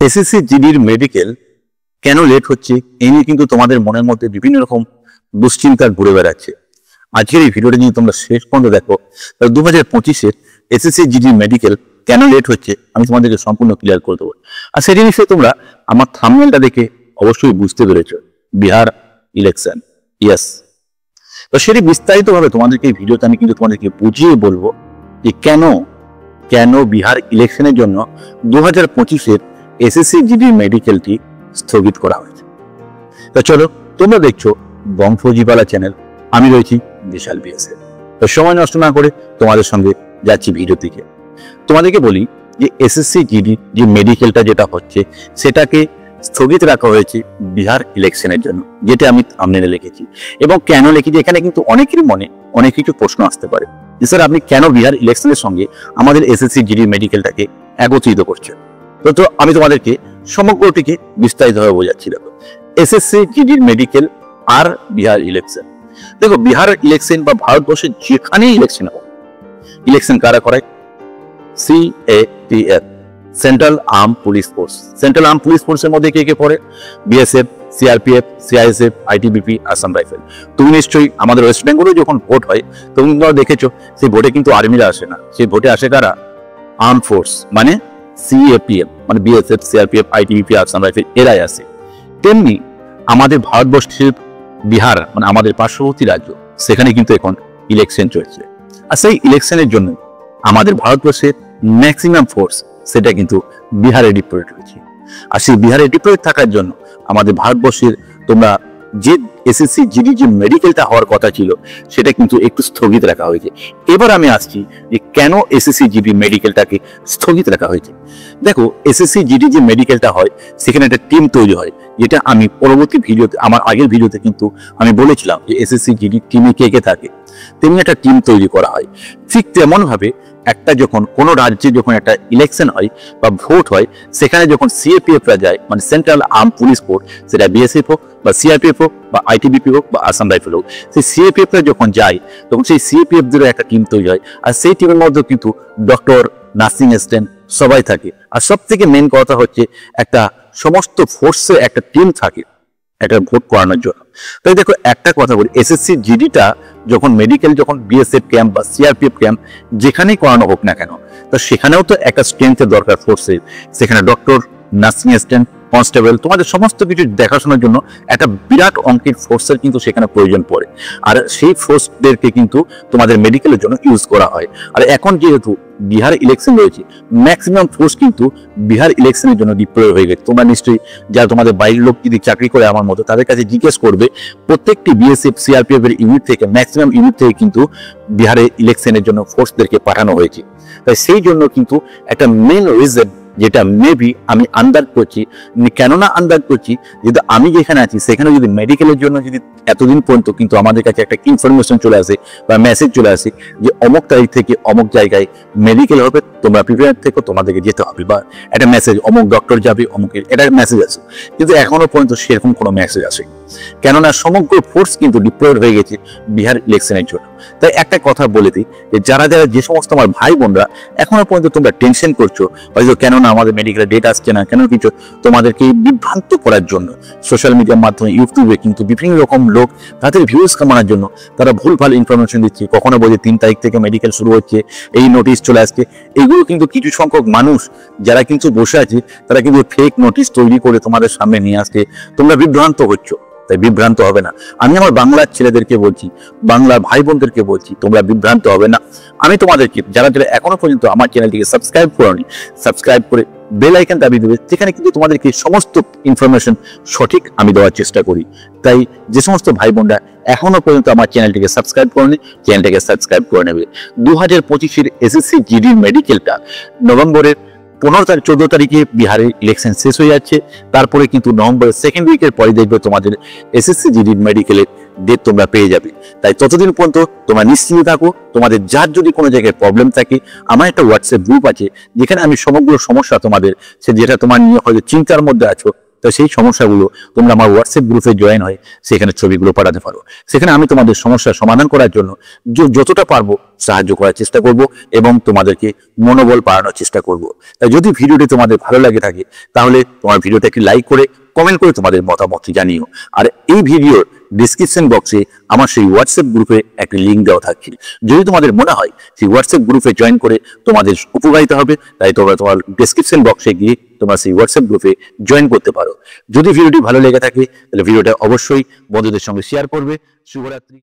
SSC জিডির medical কেন late হচ্ছে এই নিয়ে কিন্তু তোমাদের মনের মধ্যে বিভিন্ন রকম দুশ্চিন্তার ঘুরে বেড়াচ্ছে। আজকের এই ভিডিওটা যদি তোমরা শেষ পর্যন্ত দেখো, 2025-এর এসএসসি জিডির মেডিকেল কেন লেট হচ্ছে আমি তোমাদেরকে সম্পূর্ণ ক্লিয়ার করে দেবো। আর সেই জিনিসে তোমরা আমার থাম্বনেলটা দেখে অবশ্যই বুঝতে পেরেছো, বিহার ইলেকশন। ইয়েস, তো সেটি বিস্তারিতভাবে তোমাদেরকে এই ভিডিওতে আমি কিন্তু তোমাদেরকে বুঝিয়ে বলবো যে কেন কেন বিহার ইলেকশনের জন্য 2025-এর এসএসসি জিডি মেডিকেলটি স্থগিত করা হয়েছে। তো চলো, তোমরা দেখছো বংশজীবালা চ্যানেল, আমি রয়েছি বিশাল বিএসএ। তো সময় নষ্ট না করে তোমাদের সঙ্গে যাচ্ছি ভিডিও থেকে। তোমাদেরকে বলি যে এসএসসি জিডি যে মেডিকেলটা যেটা হচ্ছে সেটাকে স্থগিত রাখা হয়েছে বিহার ইলেকশনের জন্য, যেটা আমি থাম্বনেলে লিখেছি। এবং কেন লিখেছি এখানে কিন্তু অনেকেরই মনে অনেক কিছু প্রশ্ন আসতে পারে যে স্যার আপনি কেন বিহার ইলেকশনের সঙ্গে আমাদের এসএসসি জিডি মেডিকেলটাকে একত্রিত করছেন। তো আমি তোমাদেরকে সমগ্রটিকে বিস্তারিতভাবে বোঝাচ্ছি। দেখো, এসএসসি জিডির মেডিকেল আর বিহার ইলেকশন। দেখো, বিহার ইলেকশন বা ভারতবর্ষের যেখানেই ইলেকশন হবে, ইলেকশন কারা করায়? CAPF, central arm police force. Central arm police ফোর্সের মধ্যে কে কে পড়ে? BSF, CRPF, CISF, ITBP, Assam rifle. তুমি নিশ্চয়ই আমাদের ওয়েস্ট বেঙ্গলে যখন ভোট হয় তখন তোমরা দেখেছো সেই ভোটে কিন্তু আর্মিরা আসে না, সেই ভোটে আসে কারা? আর্ম ফোর্স, মানে সিএপিএফ, মানে BSF, CRPF, ITBP, Assam rifle, এরাই আসে। তেমনি আমাদের ভারতবর্ষের বিহার, মানে আমাদের পার্শ্ববর্তী রাজ্য, সেখানে কিন্তু এখন ইলেকশন চলছে। আর সেই ইলেকশনের জন্য আমাদের ভারতবর্ষের ম্যাক্সিমাম ফোর্স সেটা কিন্তু বিহারে ডিপ্লয়েড রয়েছে। আর সেই বিহারে ডিপ্লয়েড থাকার জন্য আমাদের ভারতবর্ষের তোমরা যে এসএসসি জিডি যে মেডিকেলটা হওয়ার কথা ছিল সেটা কিন্তু একটু স্থগিত রাখা হয়েছে। এবার আমি আসছি যে কেন এসএসসি জিডি মেডিকেলটাকে স্থগিত রাখা হয়েছে। দেখো, এসএসসি জিডি যে মেডিকেলটা হয় সেখানে একটা টিম তৈরি হয়, যেটা আমি পরবর্তী ভিডিওতে, আমার আগের ভিডিওতে কিন্তু আমি বলেছিলাম যে এসএসসি জিডি টিমে কে কে থাকে। তেমনি একটা টিম তৈরি করা হয়। ঠিক তেমন ভাবে একটা যখন কোনো রাজ্যে যখন একটা ইলেকশন হয় বা ভোট হয়, সেখানে যখন সিএপিএফরা যায়, মানে সেন্ট্রাল আর্ম পুলিশ ফোর্স, সেটা বিএসএফ হোক বা সিআরপিএফ হোক বা আইটিবিপি হোক বা আসাম রাইফেল হোক, সেই সিএপিএফরা যখন যায় তখন সেই সিএপিএফদেরও একটা টিম তৈরি হয়। আর সেই টিমের মধ্যে কিন্তু ডক্টর, নার্সিং অ্যাসিস্ট্যান্ট সবাই থাকে। আর সব থেকে মেন কথা হচ্ছে একটা সমস্ত ফোর্সে একটা টিম থাকে একটা ভোট করানোর জন্য। তাই দেখো, একটা কথা বলি, এসএসসি জিডিটা যখন মেডিকেল, যখন বিএসএফ ক্যাম্প বা সিআরপিএফ ক্যাম্প যেখানেই করানো হোক না কেন, তো সেখানেও তো একটা স্ট্রেংথের দরকার ফোর্সের। সেখানে ডক্টর, নার্সিং অ্যাসিস্ট্যান্ট, কনস্টেবল, তোমাদের সমস্ত কিছু দেখাশোনার জন্য একটা বিরাট অঙ্কের ফোর্সের কিন্তু সেখানে প্রয়োজন পড়ে। আর সেই ফোর্সদেরকে কিন্তু তোমাদের মেডিকেলের জন্য ইউজ করা হয়। আর এখন যেহেতু বিহার ইলেকশন রয়েছে, ম্যাক্সিমাম ফোর্স কিন্তু বিহার ইলেকশনের জন্য ডিপ্লয় হয়ে গেছে। তোমরা নিশ্চয়ই যারা তোমাদের বাইরের লোক যদি চাকরি করে আমার মতো, তাদের কাছে জিজ্ঞেস করবে, প্রত্যেকটি বিএসএফ, সিআরপিএফ এর ইউনিট থেকে, ম্যাক্সিমাম ইউনিট থেকে কিন্তু বিহারে ইলেকশনের জন্য ফোর্সদেরকে পাঠানো হয়েছে। তাই সেই জন্য কিন্তু একটা মেন রিজন, যেটা মেবি আমি আন্দাজ করছি, কেননা আন্দাজ করছি যেহেতু আমি যেখানে আছি সেখানে যদি মেডিকেলের জন্য যদি এতদিন পর্যন্ত কিন্তু আমাদের কাছে একটা ইনফরমেশন চলে আসে বা মেসেজ চলে আসে যে অমুক তারিখ থেকে অমুক জায়গায় মেডিকেল হবে, তোমরা প্রিপেয়ার থেকো, তোমাদেরকে যেতে হবে, বা একটা মেসেজ অমুক ডক্টর যাবে অমুকের, এটা মেসেজ আসে। কিন্তু এখনো পর্যন্ত সেরকম কোনো মেসেজ আসে, কেননা সমগ্র ফোর্স কিন্তু ডিপ্লয়েড হয়ে গেছে বিহার ইলেকশনের জন্য। তাই একটা কথা বলে দিই যে যারা যারা যে সমস্ত আমার ভাই বোনরা এখনো পর্যন্ত তোমরা টেনশন করছো হয়তো কেননা আমাদের মেডিকেলের ডেট আসছে না, কেন কিছু, তোমাদেরকে বিভ্রান্ত করার জন্য সোশ্যাল মিডিয়ার মাধ্যমে, ইউটিউবে কিন্তু বিভিন্ন রকম লোক তাদের ভিউজ কামানোর জন্য তারা ভুলভাল ইনফরমেশন দিচ্ছে। কখনো বলে 3 তারিখ থেকে মেডিকেল শুরু হচ্ছে, এই নোটিশ চলে আসছে। এগুলো কিন্তু কিছু সংখ্যক মানুষ যারা কিন্তু বসে আছে তারা কিন্তু ফেক নোটিশ তৈরি করে তোমাদের সামনে নিয়ে আসছে। তোমরা বিভ্রান্ত হচ্ছ, তাই বিভ্রান্ত হবে না। আমি আমার বাংলার ছেলেদেরকে বলছি, বাংলার ভাই বোনদেরকে বলছি, তোমরা বিভ্রান্ত হবে না। আমি তোমাদেরকে, যারা যারা এখনো পর্যন্ত আমার চ্যানেলটিকে সাবস্ক্রাইব করোনি, সাবস্ক্রাইব করে বেল আইকন দাবিয়ে দেবে, যেখানে কিন্তু তোমাদেরকে সমস্ত ইনফরমেশন সঠিক আমি দেওয়ার চেষ্টা করি। তাই যে সমস্ত ভাই বোনরা এখনো পর্যন্ত আমার চ্যানেলটিকে সাবস্ক্রাইব করেনি, চ্যানেলটিকে সাবস্ক্রাইব করে নেবে। 2025-এর এসএসসি জিডি মেডিকেলটা নভেম্বরের 14 তারিখে বিহারে ইলেকশন শেষ হয়ে যাচ্ছে। তারপরে কিন্তু নভেম্বরের সেকেন্ড উইকের পরে দেখবে তোমাদের এসএসসি জিডি মেডিকেলের ডেট তোমরা পেয়ে যাবে। তাই ততদিন পর্যন্ত তোমরা নিশ্চিন্ত থাকো। তোমাদের যার যদি কোনো জায়গায় প্রবলেম থাকে, আমার একটা হোয়াটসঅ্যাপ গ্রুপ আছে যেখানে আমি সমগ্র সমস্যা তোমাদের, সে যেটা তোমার নিয়ে হয়তো চিন্তার মধ্যে আছো, তো সেই সমস্যাগুলো তোমরা আমার হোয়াটসঅ্যাপ গ্রুপে জয়েন হয়ে সেখানে ছবিগুলো পাঠাতে পারো। সেখানে আমি তোমাদের সমস্যার সমাধান করার জন্য যতটা পারবো সাহায্য করার চেষ্টা করব এবং তোমাদেরকে মনোবল বাড়ানোর চেষ্টা করব। তাই যদি ভিডিওটি তোমাদের ভালো লাগে থাকে তাহলে তোমার ভিডিওটা একটি লাইক করে কমেন্ট করে তোমাদের মতামতটি জানিও। আর এই ভিডিওর ডিসক্রিপশন বক্সে আমার সেই হোয়াটসঅ্যাপ গ্রুপে একটি লিঙ্ক দেওয়া থাকছে। যদি তোমাদের মনে হয় সেই হোয়াটসঅ্যাপ গ্রুপে জয়েন করে তোমাদের উপকারিতা হবে, তাই তোমরা তোমার ডিসক্রিপশন বক্সে গিয়ে তোমরা সেই হোয়াটসঅ্যাপ গ্রুপে জয়েন করতে পারো। যদি ভিডিওটি ভালো লেগে থাকে তাহলে ভিডিওটা অবশ্যই বন্ধুদের সঙ্গে শেয়ার করবে। শুভরাত্রি।